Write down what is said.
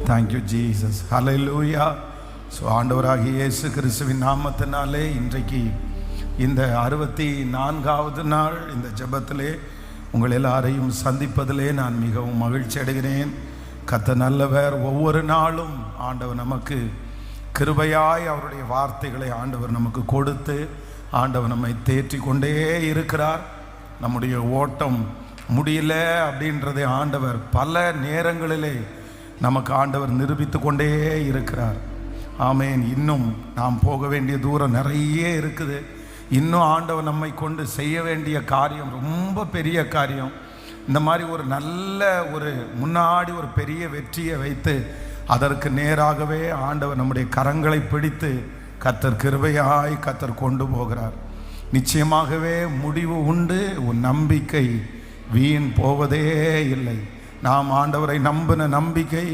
Thank you Jesus. ஹல்லேலூயா. So ஆண்டவராகிய இயேசு கிறிஸ்துவின் நாமத்தினாலே இன்றைக்கு இந்த 64வது நாள் இந்த ஜெபத்திலே உங்கள் எல்லாரையும் சந்திப்பதிலே நான் மிகவும் மகிழ்ச்சி அடைகிறேன். கர்த்தர் நல்லவர். ஒவ்வொரு நாளும் ஆண்டவர் நமக்கு கிருபையாய் அவருடைய வார்த்தைகளை ஆண்டவர் நமக்கு கொடுத்து ஆண்டவர் நம்மை தேற்றி கொண்டே இருக்கிறார். நம்முடைய ஓட்டம் முடியல அப்படின்றதை ஆண்டவர் பல நேரங்களிலே நமக்கு ஆண்டவர் நிரூபித்து கொண்டே இருக்கிறார். ஆமேன். இன்னும் நாம் போக வேண்டிய தூரம் நிறைய இருக்குது. இன்னும் ஆண்டவர் நம்மை கொண்டு செய்ய வேண்டிய காரியம் ரொம்ப பெரிய காரியம். இந்த மாதிரி ஒரு நல்ல முன்னாடி ஒரு பெரிய வெற்றியை வைத்து அதற்கு நேராகவே ஆண்டவர் நம்முடைய கரங்களை பிடித்து கர்த்தர் கிருபையாய் கர்த்தர் கொண்டு போகிறார். நிச்சயமாகவே முடிவு உண்டு. உன் நம்பிக்கை வீண் போவதே இல்லை. நாம் ஆண்டவரை நம்பின நம்பிக்கை